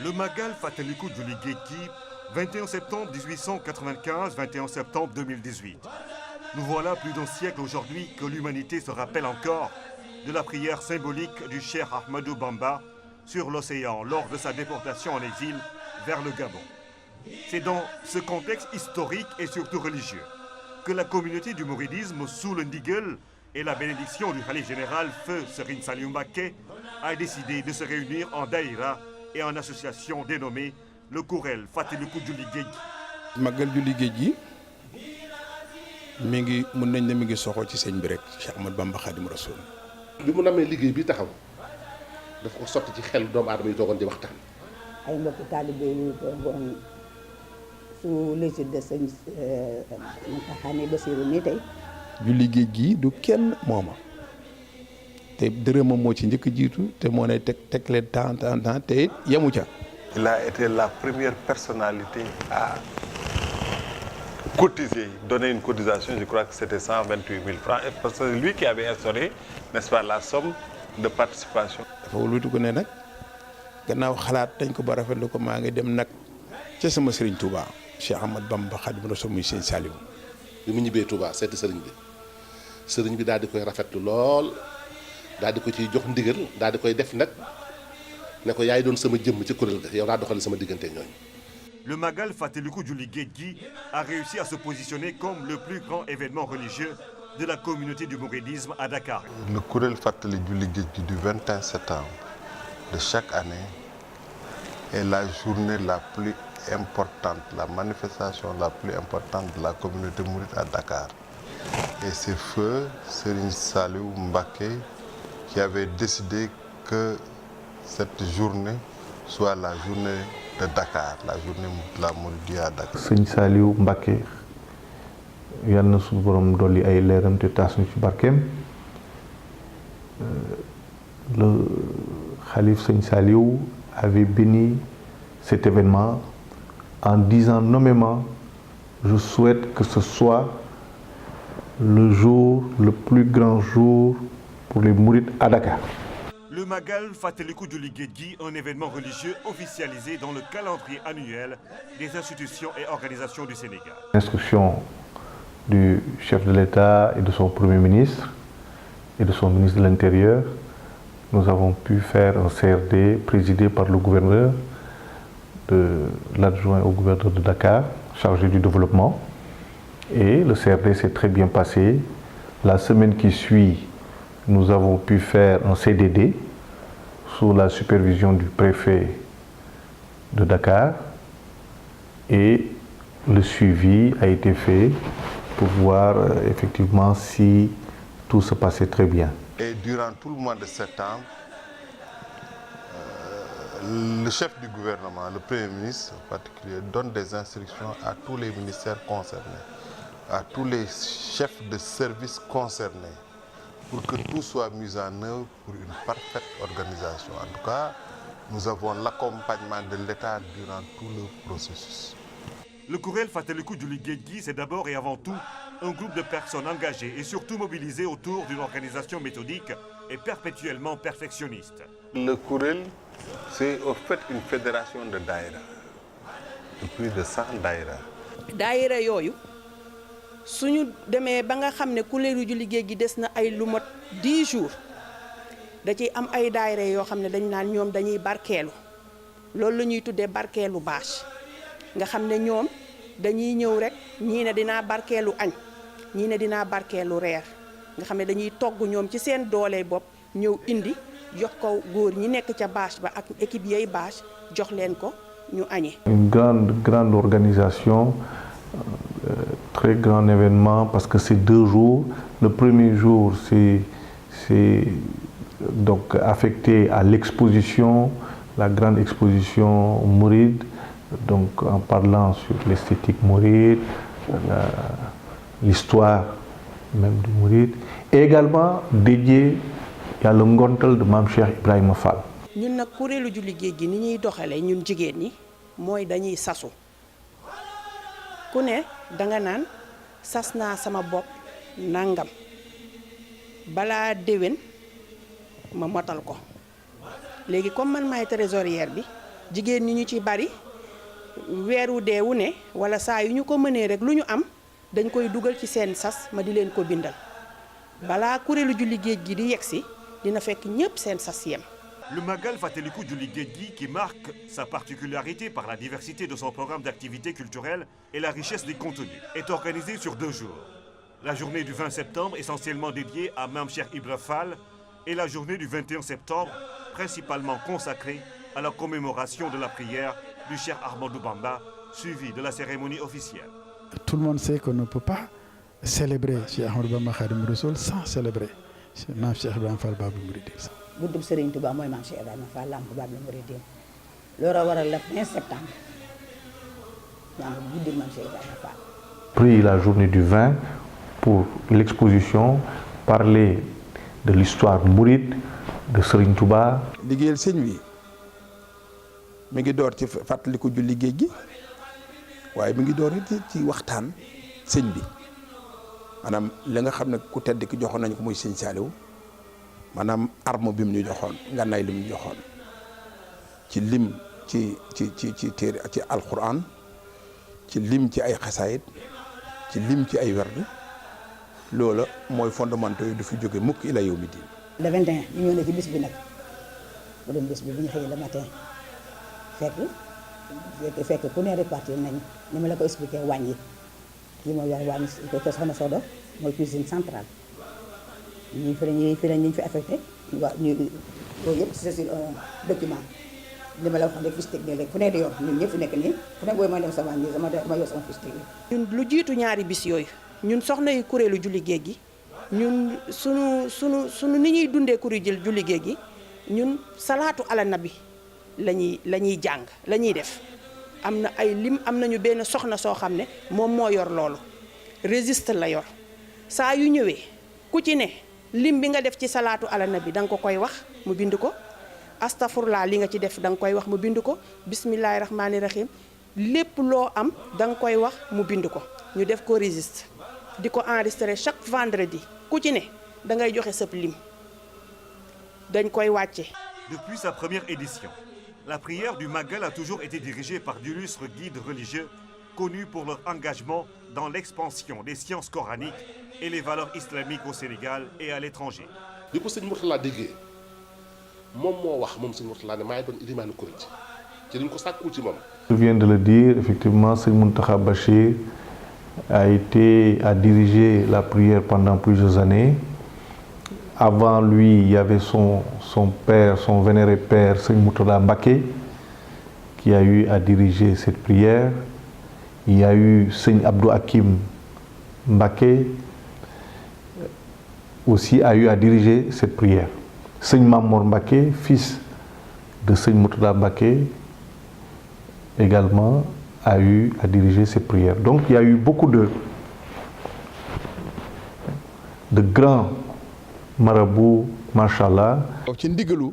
Le Magal Fatalikou Julli Géej gi, 21 septembre 1895, 21 septembre 2018. Nous voilà plus d'un siècle aujourd'hui que l'humanité se rappelle encore de la prière symbolique du Cheikh Ahmadou Bamba sur l'océan lors de sa déportation en exil vers le Gabon. C'est dans ce contexte historique et surtout religieux que la communauté du mouridisme, sous le ndigal et la bénédiction du khalife général Feu Serigne Saliou Mbacké, a décidé de se réunir en daïra et en association dénommée le Kuréel Fatalikou Julli Géej gi. Magal Julli Géej gi mi ngi mun nañ ne mi ngi soxoo ci sëñ bi rek Cheikh Ahmadou Bamba Khadim Rasoul. bi mu namee liggéey bi taxaw dafa ko sotti ci xel doomu aadama yi toogoon di waxtaan. ay mbokki taalibe yi toogoon sous l'égide de sëñ Mountakha Bassirou nii tey. Julli Géej gi du kenn mooma te dërëmam moo ci njëkk jiitu te moo ne teg leen temps te it yemu ca. Il a été la première personnalité à cotiser, donner une cotisation, je crois que c'était 128 000 francs, parce que c'est lui qui avait instauré, n'est-ce pas, la somme de participation. dafa wëlbati ko ne nag gannaaw xalaat dañ ko ba rafetlu ko maa ngi dem nag ca sama Serigne Touba Cheikh Ahmadou Bamba Khadim Rasoul muy Serigne Saliou. bi mu ñibbee Touba seeti sëriñ bi daal di koy rafetlu lool daal di ko ciy jox ndigal daal di koy def nag ne ko yaay doon sama jëmm ci kuréel ga yow laa doxal sama diggante ñooñu. Le Magal Fatalikou Julli Géej gi a réussi à se positionner comme le plus grand événement religieux de la communauté du mouridisme à Dakar. Le Kuréel Fatali Julli Géej gi du 21 septembre de chaque année est la journée la plus importante, la manifestation la plus importante de la communauté mouride à Dakar. Et c'est Feu Serigne Saliou Mbacké qui avait décidé que cette journée soit la journée de Dakar, la journée de la Mouridiyya à Dakar. Sëñ Saliou Mbacké yal na suñu borom dolli ay leeram te taas ñu ci barkeem le khalife Sëñ Saliou avait béni cet événement en disant nommément: je souhaite que ce soit le jour, le plus grand jour pour les mourides à Dakar. Le Magal Fatalikou Julli Géej gi, un événement religieux officialisé dans le calendrier annuel des institutions et organisations du Sénégal. Instruction du chef de l'État et de son Premier ministre et de son ministre de l'Intérieur, nous avons pu faire un CRD présidé par le gouverneur, l'adjoint au gouverneur de Dakar, chargé du développement. Et le CRD s'est très bien passé. La semaine qui suit, nous avons pu faire un CDD sous la supervision du préfet de Dakar et le suivi a été fait pour voir effectivement si tout se passait très bien. Et durant tout le mois de septembre, le chef du gouvernement, le Premier ministre en particulier, donne des instructions à tous les ministères concernés, à tous les chefs de services concernés, pour que tout soit mis en œuvre pour une parfaite organisation. En tout cas, nous avons l'accompagnement de l'État durant tout le processus. Le Kuréel Fatalikou Julli Géej gi, c'est d'abord et avant tout un groupe de personnes engagées et surtout mobilisées autour d'une organisation méthodique et perpétuellement perfectionniste. Le Kuréel, c'est au fait une fédération de daïra, de plus de 100 daïra. daayira yooyu suñu demee ba nga xam ne kuréelu Julli Géej gi des na ay lu mot 10 jours da ciy am ay daayira yoo xam ne dañ naan ñoom dañuy barkeelu loolu la ñuy tuddee barkeelu bâche nga xam ne ñoom dañuy ñëw rek ñii ne dinaa barkeelu añ ñii ne dinaa barkeelu reer nga xam ne dañuy togg ñoom ci seen doole bopp ñëw indi jox ko góor ñi nekk ca bâche ba ak équipe yay bâche jox leen ko ñu añee. Une grande organisation, très grand événement parce que c'est 2 jours. Le premier jour c'est donc affecté à l'exposition, la grande exposition mouride, donc en parlant sur l'esthétique mouride, l'histoire même du mouride, et également dédié à le ngontal de Mame Cheikh Ibrahima Fall. ñun nag kuréelu Julli Géej gi ni ñuy doxalee ñun jigéen ñi mooy dañuy sasu ku ne danga naan sas naa sama bopp nangam balaa déwén ma motal ko léegi comme man maay trésorière bi jigéen ñi ñu ci bari weeru deewu ne wala saa yu ñu ko mënee rek lu ñu am dañ koy dugal ci seen sas ma di leen ko bindal balaa kuréelu julli géej gi di yegsi dina fekk ñépp seen sas yem. Le Magal Fàttaliku Julli Géej gi, qui marque sa particularité par la diversité de son programme d'activités culturelles et la richesse des contenus, est organisé sur 2 jours. La journée du 20 septembre, essentiellement dédiée à Mame Cheikh Ibra Fall, et la journée du 21 septembre, principalement consacrée à la commémoration de la prière du Cheikh Ahmadou Bamba, suivie de la cérémonie officielle. Tout le monde sait qu'on ne peut pas célébrer Cheikh Ahmadou Bamba Khadim Rassoul sans célébrer Mame Cheikh Ibrahima Fall Babul Mouridine. guddub Serigne Touba mooy Mame Cheikh Ibrahima Fall Lamp Babul Mouridine loolu waral le 20 septembre ñu am guddub Mame Cheikh Ibrahima Fall. Pris la journée du 20 pour l'exposition, parler de l'histoire mouride de Serigne Touba. liggéeyal sëñ bi mi ngi door ci fàttaliku julli géej gi waaye mi ngi door it ci waxtaan sëñ bi maanaam li nga xam ne ku tedd ki joxoon nañu ko muy sëñ Saliou maanaam arme bi mu ñu joxoon ngànnaay li mu ñu joxoon ci lim ci téere ci alquran ci lim ci ay xasaayit ci lim ci ay werd loola mooy fondamentaux yi du fi jóge mukk ila yow mi diin. le 21 ñu ñëw na ci bis bi nag bu doon bis bi bu ñu xëyee le matin fekk ku ne répartir nañ ni ma la ko expliqué wàññi kii mooy wàññi ko soxna Sodo mooy cuisine centrale ñii fi lañ ñu fi affecté waaw ñu loolu yëpp c'est sur un document li ma la wax rek fiche technique rek fu ne di yor ñun ñëpp fu nekk nii fu ne booy ma dem sama wàññi ma yor sama fiche technique. ñun lu jiitu ñaari bis yooyu ñun soxna yu kuréelu julli géej gi ñun sunu ni ñuy dundee kuréelu julli géej gi ñun salaatu ala nabi la ñuy jàng la ñuy def am na ay lim am nañu benn soxna soo xam ne moom moo yor loolu registre la yor saa yu ñëwee ku ci ne lim bi nga def ci salaatu ala nabi da nga ko koy wax mu bind ko astafurlaa li nga ci def da nga koy wax mu bind ko bismillahi rahmaani rahim lépp loo am da nga koy wax mu bind ko ñu def ko registre di ko enregistrer chaque vendredi ku ci ne da ngay joxe sëb lim dañ koy wàcce. Depuis sa première édition, la prière du Magal a toujours été dirigée par d'illustres guides religieux connus pour leur engagement dans l'expansion des sciences coraniques et les valeurs islamiques au Sénégal et à l'étranger. bi ko sëñ Mourtala déggee moom moo wax moom sëñ Mourtala ne maay doon ilimaanu kuréel ci liñ ko sàkku ci moom. Je viens de le dire, effectivement, Sëñ Mountakha Bachir a dirigé la prière pendant plusieurs années. Avant lui, il y avait son père, son vénéré père, Sëñ Mourtala Mbacké, qui a eu à diriger cette prière. Il y a eu Sëñ Abdou Hakim Mbacké, aussi a eu à diriger cette prière. Sëñ Mamor Mbacké, fils de Sëñ Mourtala Mbacké, également a eu à diriger cette prière. Donc il y a eu beaucoup de grands marabouts, machallah. ci ndigalu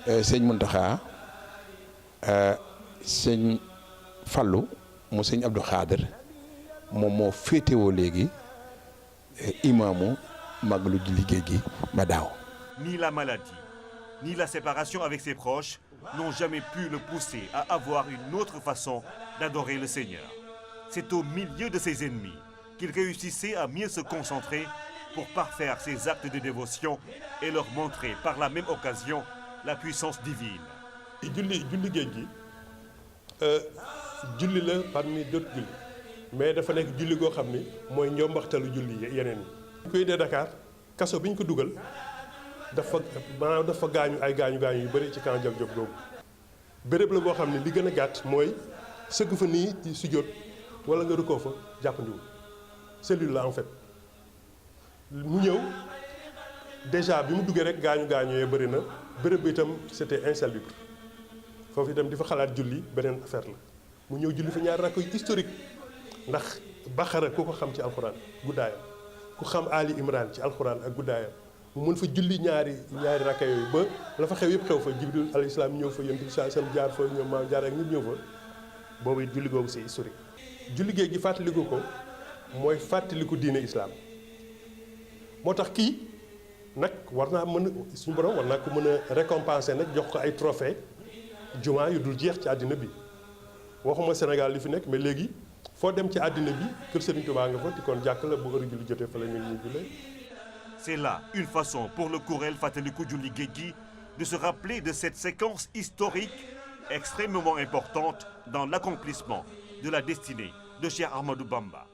sëñ Mountakha sëñ Fallou mu sëñ Abdou Khader moom moo féetewoo léegi imaamu Magalu Julli Géej gi ba daaw. Ni la maladie, ni la séparation avec ses proches n'ont jamais pu le pousser à avoir une autre façon d'adorer le Seigneur. C'est au milieu de ses ennemis qu'il réussissait à mieux se concentrer pour parfaire ses actes de dévotion et leur montrer par la même occasion la puissance divine. julli géej gi julli la parmi d'autres julli mais dafa nekk julli goo xam ni mooy njombaxtalu julli yeneen yi. ñu koy dee Dakar kaso bi ñu ko dugal dafa gaañu ay gaañu yu bëri ci camp Diop googu béréb la boo xam ne li gën a gàtt mooy sëgg fa nii ci sujjóot wala nga rukkoo fa jàppandiwul cellule la en fait mu ñëw déjà bi mu duggee rek gaañu yooyu bëri na béréb bi itam c'était insalubre foofu itam di fa xalaat julli beneen affaire la mu ñëw julli fa ñaari rakk yu historique ndax Baqara ku ko xam ci alxuraan guddaayam ku xam Ali Imran ci alxuraan ak guddaayam mu mën fa julli ñaari rakka yooyu ba la fa xew yëpp xew fa Jibril alayhi salaam ñëw fa Yonent bi sallallahu alayhi wasallam jaar fa ñoom maam jaar ak ñëpp ñëw fa boobu it julli googu c'est historique. julli géej gi fàttaliku ko mooy fàttaliku diine islam moo tax kii nag war naa mën a suñu borom war naa ko mën a récompenser nag jox ko ay trophée jumaa yu dul jeex ci àddina bi waxuma Sénégal li fi nekk mais léegi foo dem ci àddina bi kër Serigne Touba nga fa te kon jàkk la bu heure julli jotee fa la ñu jullee. C'est là une façon pour le kuréel Fàttaliku Julli Géej gi de se rappeler de cette séquence historique extrêmement importante dans l'accomplissement de la destinée de Cheikh Ahmadou Bamba.